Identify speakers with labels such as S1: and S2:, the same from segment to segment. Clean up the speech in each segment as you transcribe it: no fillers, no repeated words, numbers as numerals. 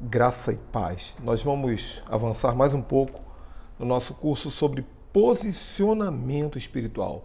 S1: Graça e paz. Nós vamos avançar mais um pouco no nosso curso sobre posicionamento espiritual.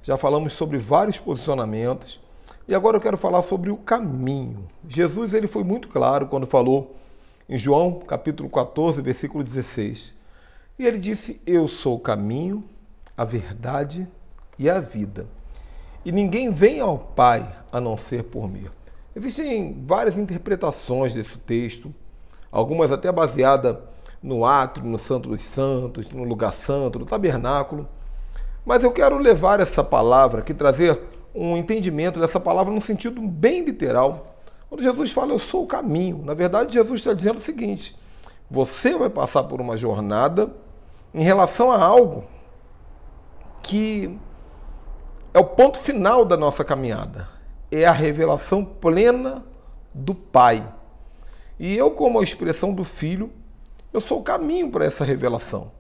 S1: Já falamos sobre vários posicionamentos e agora eu quero falar sobre o caminho. Jesus ele foi muito claro quando falou em João capítulo 14, versículo 16. E ele disse: Eu sou o caminho, a verdade e a vida. E ninguém vem ao Pai a não ser por mim. Existem várias interpretações desse texto, algumas até baseadas no átrio, no Santo dos Santos, no lugar santo, no tabernáculo. Mas eu quero levar essa palavra aqui, trazer um entendimento dessa palavra num sentido bem literal. Quando Jesus fala, eu sou o caminho, na verdade Jesus está dizendo o seguinte: você vai passar por uma jornada em relação a algo que é o ponto final da nossa caminhada. É a revelação plena do Pai. E eu, como a expressão do Filho, eu sou o caminho para essa revelação.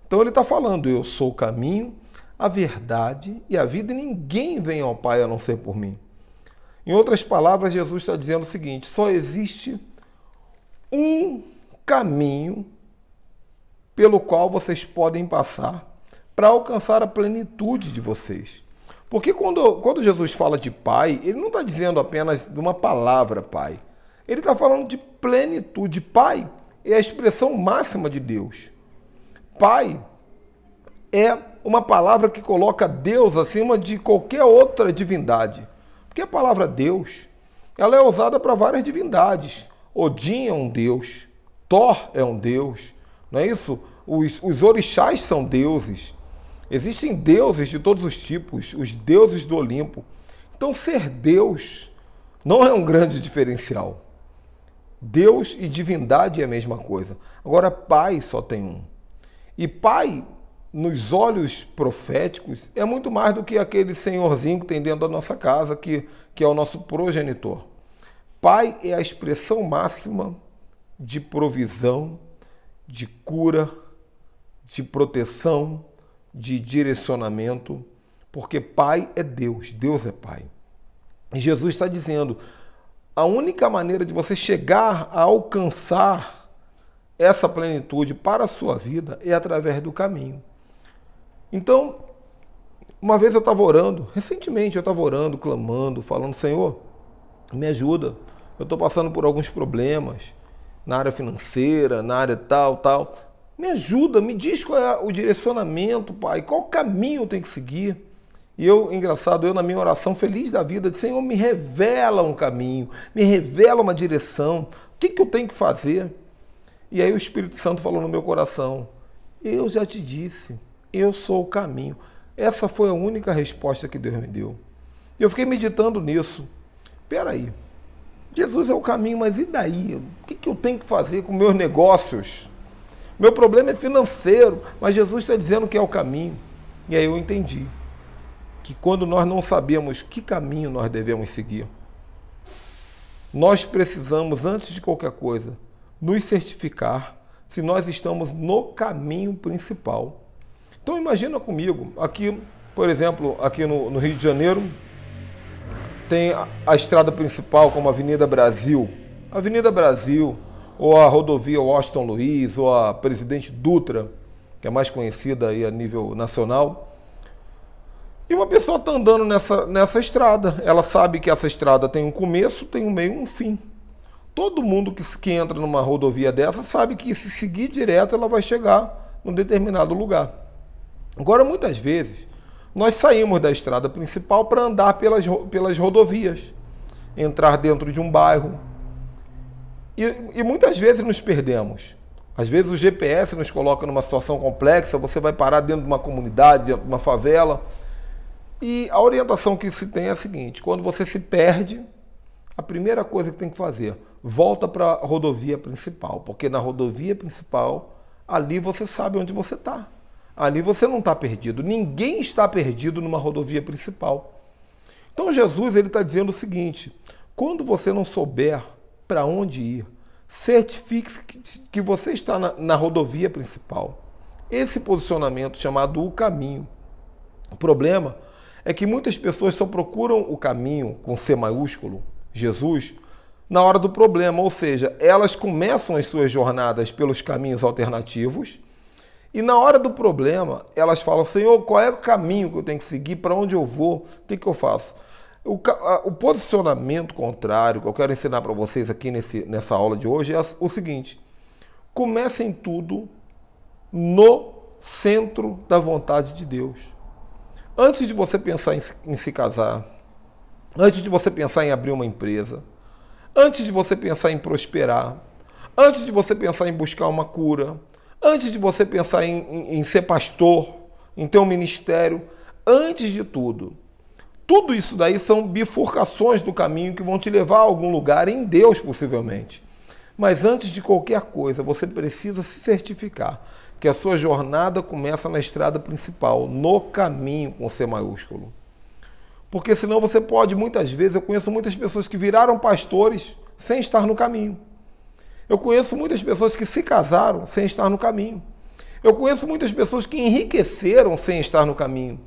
S1: Então ele está falando, eu sou o caminho, a verdade e a vida, e ninguém vem ao Pai a não ser por mim. Em outras palavras, Jesus está dizendo o seguinte: só existe um caminho pelo qual vocês podem passar para alcançar a plenitude de vocês. Porque quando Jesus fala de Pai, ele não está dizendo apenas de uma palavra Pai. Ele está falando de plenitude. Pai é a expressão máxima de Deus. Pai é uma palavra que coloca Deus acima de qualquer outra divindade. Porque a palavra Deus, ela é usada para várias divindades. Odin é um Deus, Thor é um Deus, não é isso? Os orixás são deuses. Existem deuses de todos os tipos, os deuses do Olimpo. Então, ser Deus não é um grande diferencial. Deus e divindade é a mesma coisa. Agora, Pai só tem um. E Pai, nos olhos proféticos, é muito mais do que aquele senhorzinho que tem dentro da nossa casa, que é o nosso progenitor. Pai é a expressão máxima de provisão, de cura, de proteção, de direcionamento, porque Pai é Deus, Deus é Pai. E Jesus está dizendo, a única maneira de você chegar a alcançar essa plenitude para a sua vida é através do caminho. Então, uma vez eu estava orando, recentemente eu estava orando, clamando, falando, Senhor, me ajuda, eu estou passando por alguns problemas na área financeira, na área tal. Me ajuda, me diz qual é o direcionamento, Pai, qual caminho eu tenho que seguir. E eu, engraçado, eu na minha oração, feliz da vida, disse, Senhor, me revela um caminho, me revela uma direção, o que eu tenho que fazer? E aí o Espírito Santo falou no meu coração, eu já te disse, eu sou o caminho. Essa foi a única resposta que Deus me deu. E eu fiquei meditando nisso. Peraí, Jesus é o caminho, mas e daí? O que eu tenho que fazer com meus negócios? Meu problema é financeiro, mas Jesus está dizendo que é o caminho. E aí eu entendi que quando nós não sabemos que caminho nós devemos seguir, nós precisamos, antes de qualquer coisa, nos certificar se nós estamos no caminho principal. Então imagina comigo, aqui, por exemplo, aqui no Rio de Janeiro, tem a estrada principal como a Avenida Brasil. Avenida Brasil, ou a rodovia Washington Luiz, ou a Presidente Dutra, que é mais conhecida aí a nível nacional. E uma pessoa está andando nessa estrada, ela sabe que essa estrada tem um começo, tem um meio e um fim. Todo mundo que entra numa rodovia dessa sabe que se seguir direto ela vai chegar num determinado lugar. Agora, muitas vezes, nós saímos da estrada principal para andar pelas rodovias, entrar dentro de um bairro, e muitas vezes nos perdemos. Às vezes o GPS nos coloca numa situação complexa, você vai parar dentro de uma comunidade, dentro de uma favela. E a orientação que se tem é a seguinte, quando você se perde, a primeira coisa que tem que fazer, volta para a rodovia principal. Porque na rodovia principal, ali você sabe onde você está. Ali você não está perdido. Ninguém está perdido numa rodovia principal. Então Jesus ele está dizendo o seguinte, quando você não souber para onde ir, certifique que você está na rodovia principal. Esse posicionamento chamado o caminho. O problema é que muitas pessoas só procuram o caminho com C maiúsculo, Jesus, na hora do problema, ou seja, elas começam as suas jornadas pelos caminhos alternativos e na hora do problema elas falam: Senhor, qual é o caminho que eu tenho que seguir, para onde eu vou, o que eu faço? O posicionamento contrário que eu quero ensinar para vocês aqui nessa aula de hoje é o seguinte: comecem tudo no centro da vontade de Deus. Antes de você pensar em se casar, antes de você pensar em abrir uma empresa, antes de você pensar em prosperar, antes de você pensar em buscar uma cura, antes de você pensar em ser pastor, em ter um ministério, antes de tudo, tudo isso daí são bifurcações do caminho que vão te levar a algum lugar em Deus, possivelmente. Mas antes de qualquer coisa, você precisa se certificar que a sua jornada começa na estrada principal, no caminho com C maiúsculo. Porque senão você pode, muitas vezes, eu conheço muitas pessoas que viraram pastores sem estar no caminho. Eu conheço muitas pessoas que se casaram sem estar no caminho. Eu conheço muitas pessoas que enriqueceram sem estar no caminho.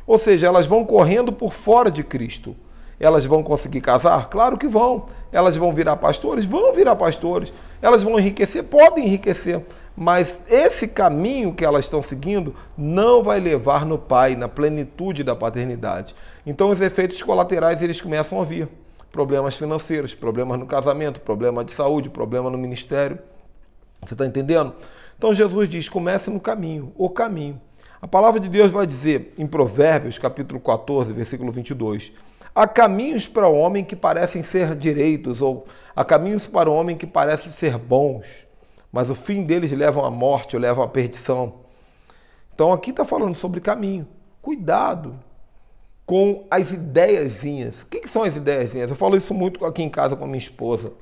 S1: Ou seja, elas vão correndo por fora de Cristo. Elas vão conseguir casar? Claro que vão. Elas vão virar pastores? Vão virar pastores. Elas vão enriquecer? Podem enriquecer. Mas esse caminho que elas estão seguindo não vai levar no Pai, na plenitude da paternidade. Então os efeitos colaterais eles começam a vir. Problemas financeiros, problemas no casamento, problema de saúde, problema no ministério. Você está entendendo? Então Jesus diz: comece no caminho, o caminho. A palavra de Deus vai dizer em Provérbios, capítulo 14, versículo 22, há caminhos para o homem que parecem ser direitos, ou há caminhos para o homem que parecem ser bons, mas o fim deles levam à morte ou levam à perdição. Então aqui está falando sobre caminho. Cuidado com as ideiazinhas. O que são as ideiazinhas? Eu falo isso muito aqui em casa com a minha esposa.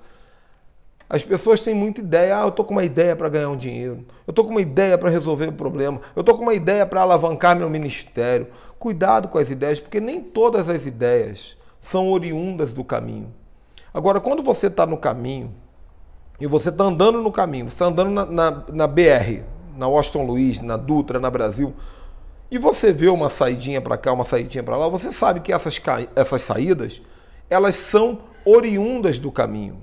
S1: As pessoas têm muita ideia. Eu estou com uma ideia para ganhar um dinheiro. Eu estou com uma ideia para resolver o problema. Eu estou com uma ideia para alavancar meu ministério. Cuidado com as ideias, porque nem todas as ideias são oriundas do caminho. Agora, quando você está no caminho, e você está andando no caminho, você está andando na BR, na Washington Luiz, na Dutra, na Brasil, e você vê uma saidinha para cá, uma saidinha para lá, você sabe que essas saídas, elas são oriundas do caminho.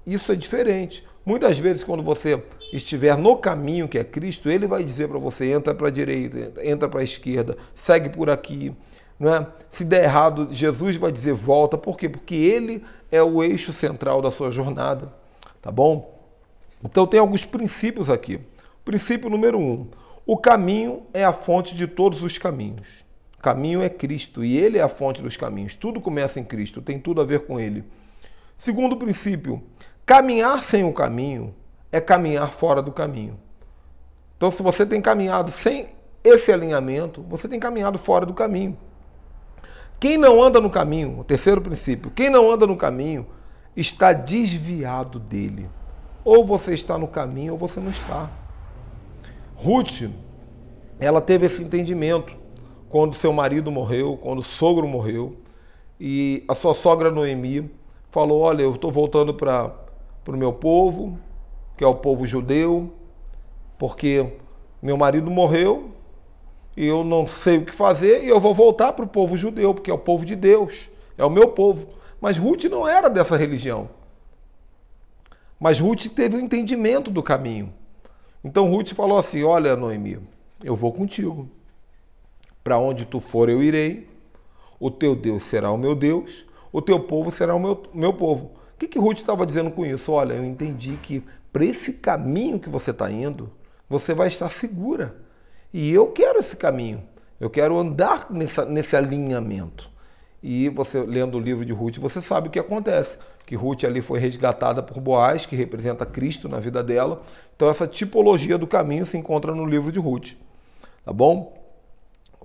S1: Isso é diferente. Muitas vezes, quando você estiver no caminho que é Cristo, Ele vai dizer para você: entra para a direita, entra para a esquerda, segue por aqui. Não é? Se der errado, Jesus vai dizer: volta. Por quê? Porque Ele é o eixo central da sua jornada. Tá bom? Então tem alguns princípios aqui. Princípio número 1. O caminho é a fonte de todos os caminhos. O caminho é Cristo e Ele é a fonte dos caminhos. Tudo começa em Cristo, tem tudo a ver com Ele. Segundo princípio, caminhar sem o caminho é caminhar fora do caminho. Então, se você tem caminhado sem esse alinhamento, você tem caminhado fora do caminho. Quem não anda no caminho, o terceiro princípio, quem não anda no caminho está desviado dele. Ou você está no caminho ou você não está. Ruth, ela teve esse entendimento quando seu marido morreu, quando o sogro morreu, e a sua sogra Noemi falou: olha, eu estou voltando para o meu povo, que é o povo judeu, porque meu marido morreu e eu não sei o que fazer e eu vou voltar para o povo judeu, porque é o povo de Deus, é o meu povo. Mas Ruth não era dessa religião. Mas Ruth teve o entendimento do caminho. Então Ruth falou assim: olha, Noemi, eu vou contigo. Para onde tu for eu irei, o teu Deus será o meu Deus, o teu povo será o meu povo. O que Ruth estava dizendo com isso? Olha, eu entendi que para esse caminho que você está indo, você vai estar segura. E eu quero esse caminho. Eu quero andar nesse alinhamento. E você, lendo o livro de Ruth, você sabe o que acontece. Que Ruth ali foi resgatada por Boaz, que representa Cristo na vida dela. Então essa tipologia do caminho se encontra no livro de Ruth. Tá bom?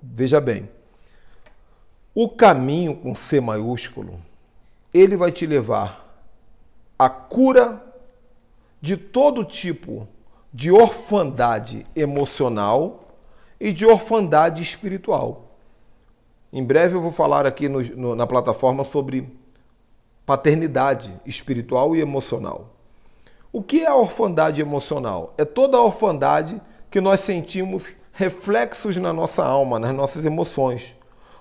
S1: Veja bem. O caminho com C maiúsculo, ele vai te levar à cura de todo tipo de orfandade emocional e de orfandade espiritual. Em breve eu vou falar aqui na plataforma sobre paternidade espiritual e emocional. O que é a orfandade emocional? É toda a orfandade que nós sentimos reflexos na nossa alma, nas nossas emoções.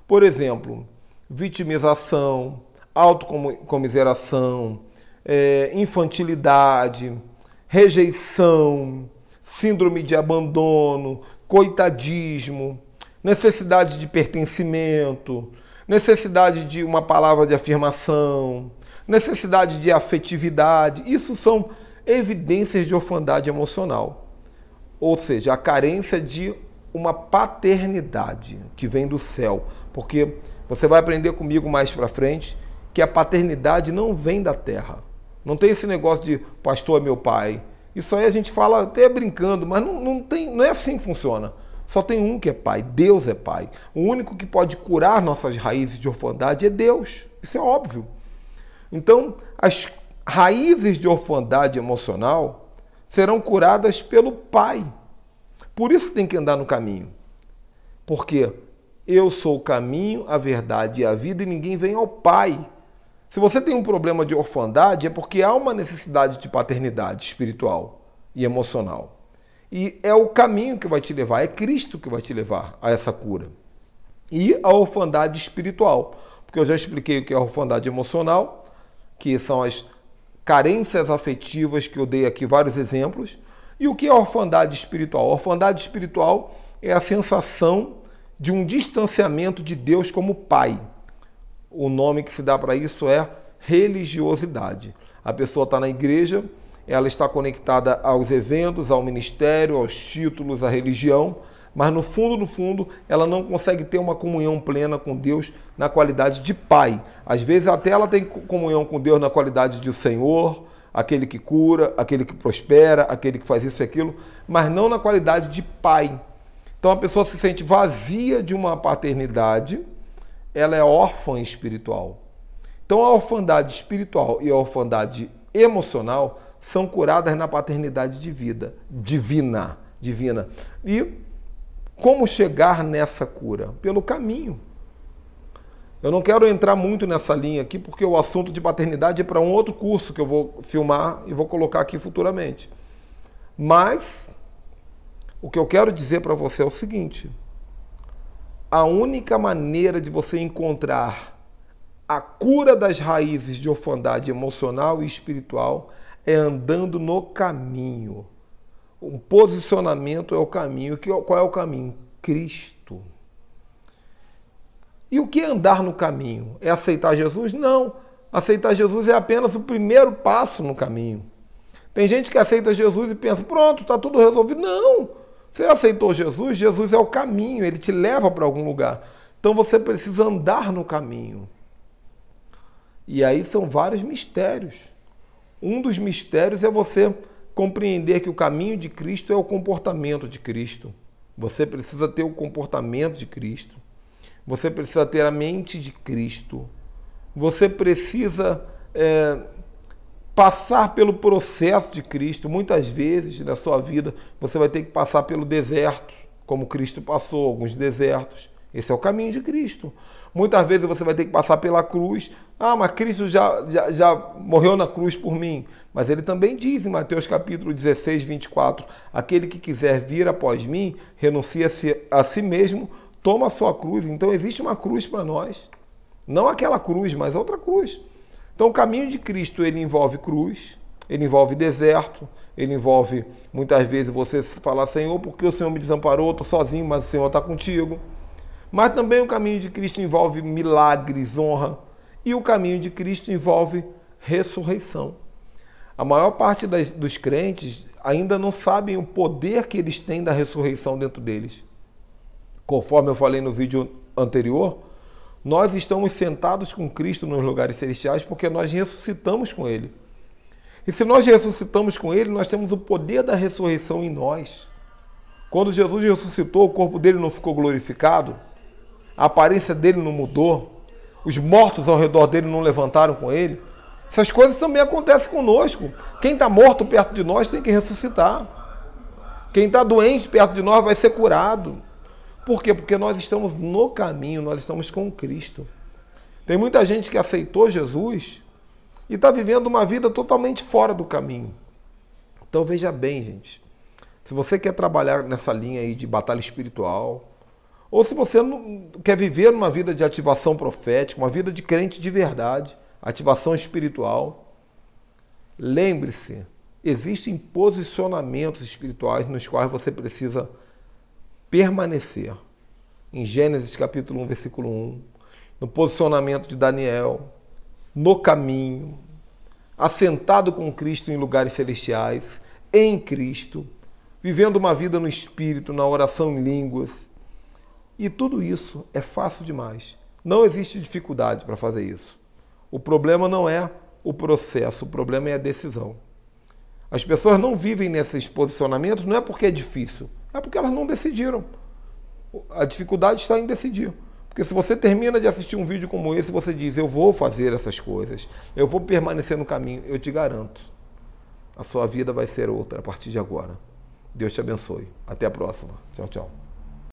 S1: Por exemplo, vitimização, autocomiseração, infantilidade, rejeição, síndrome de abandono, coitadismo, necessidade de pertencimento, necessidade de uma palavra de afirmação, necessidade de afetividade. Isso são evidências de orfandade emocional. Ou seja, a carência de uma paternidade que vem do céu. Porque você vai aprender comigo mais para frente que a paternidade não vem da terra. Não tem esse negócio de pastor é meu pai. Isso aí a gente fala até brincando, mas não é assim que funciona. Só tem um que é pai, Deus é pai. O único que pode curar nossas raízes de orfandade é Deus. Isso é óbvio. Então, as raízes de orfandade emocional serão curadas pelo Pai. Por isso tem que andar no caminho. Porque eu sou o caminho, a verdade e a vida e ninguém vem ao Pai. Se você tem um problema de orfandade é porque há uma necessidade de paternidade espiritual e emocional. E é o caminho que vai te levar, é Cristo que vai te levar a essa cura. E a orfandade espiritual, porque eu já expliquei o que é a orfandade emocional, que são as carências afetivas, que eu dei aqui vários exemplos, e o que é a orfandade espiritual? A orfandade espiritual é a sensação de um distanciamento de Deus como Pai. O nome que se dá para isso é religiosidade. A pessoa está na igreja, ela está conectada aos eventos, ao ministério, aos títulos, à religião, mas no fundo, ela não consegue ter uma comunhão plena com Deus na qualidade de pai. Às vezes até ela tem comunhão com Deus na qualidade de Senhor, aquele que cura, aquele que prospera, aquele que faz isso e aquilo, mas não na qualidade de pai. Então a pessoa se sente vazia de uma paternidade, ela é órfã espiritual. Então a orfandade espiritual e a orfandade emocional são curadas na paternidade divina. E como chegar nessa cura? Pelo caminho. Eu não quero entrar muito nessa linha aqui, porque o assunto de paternidade é para um outro curso que eu vou filmar e vou colocar aqui futuramente. Mas o que eu quero dizer para você é o seguinte: a única maneira de você encontrar a cura das raízes de orfandade emocional e espiritual é andando no caminho. O posicionamento é o caminho. Qual é o caminho? Cristo. E o que é andar no caminho? É aceitar Jesus? Não. Aceitar Jesus é apenas o primeiro passo no caminho. Tem gente que aceita Jesus e pensa, pronto, está tudo resolvido. Não. Você aceitou Jesus, Jesus é o caminho, ele te leva para algum lugar. Então você precisa andar no caminho. E aí são vários mistérios. Um dos mistérios é você compreender que o caminho de Cristo é o comportamento de Cristo. Você precisa ter o comportamento de Cristo. Você precisa ter a mente de Cristo. Você precisa passar pelo processo de Cristo. Muitas vezes na sua vida você vai ter que passar pelo deserto, como Cristo passou, alguns desertos. Esse é o caminho de Cristo. Muitas vezes você vai ter que passar pela cruz. Ah, mas Cristo já morreu na cruz por mim. Mas ele também diz em Mateus capítulo 16, 24, aquele que quiser vir após mim, renuncia a si mesmo, toma a sua cruz. Então existe uma cruz para nós. Não aquela cruz, mas outra cruz. Então o caminho de Cristo, ele envolve cruz, ele envolve deserto, ele envolve muitas vezes você falar, Senhor, porque o Senhor me desamparou, estou sozinho, mas o Senhor está contigo. Mas também o caminho de Cristo envolve milagres, honra. E o caminho de Cristo envolve ressurreição. A maior parte dos crentes ainda não sabem o poder que eles têm da ressurreição dentro deles. Conforme eu falei no vídeo anterior, nós estamos sentados com Cristo nos lugares celestiais porque nós ressuscitamos com Ele. E se nós ressuscitamos com Ele, nós temos o poder da ressurreição em nós. Quando Jesus ressuscitou, o corpo dele não ficou glorificado, a aparência dele não mudou, os mortos ao redor dele não levantaram com ele. Essas coisas também acontecem conosco. Quem está morto perto de nós tem que ressuscitar. Quem está doente perto de nós vai ser curado. Por quê? Porque nós estamos no caminho, nós estamos com Cristo. Tem muita gente que aceitou Jesus e está vivendo uma vida totalmente fora do caminho. Então veja bem, gente. Se você quer trabalhar nessa linha aí de batalha espiritual, ou se você não quer viver uma vida de ativação profética, uma vida de crente de verdade, ativação espiritual, Lembre-se, existem posicionamentos espirituais nos quais você precisa permanecer. Em Gênesis capítulo 1, versículo 1, no posicionamento de Daniel, no caminho, assentado com Cristo em lugares celestiais, em Cristo, vivendo uma vida no Espírito, na oração em línguas. E tudo isso é fácil demais. Não existe dificuldade para fazer isso. O problema não é o processo, o problema é a decisão. As pessoas não vivem nesses posicionamentos, não é porque é difícil, é porque elas não decidiram. A dificuldade está em decidir. Porque se você termina de assistir um vídeo como esse, você diz, eu vou fazer essas coisas, eu vou permanecer no caminho, eu te garanto, a sua vida vai ser outra a partir de agora. Deus te abençoe. Até a próxima. Tchau, tchau.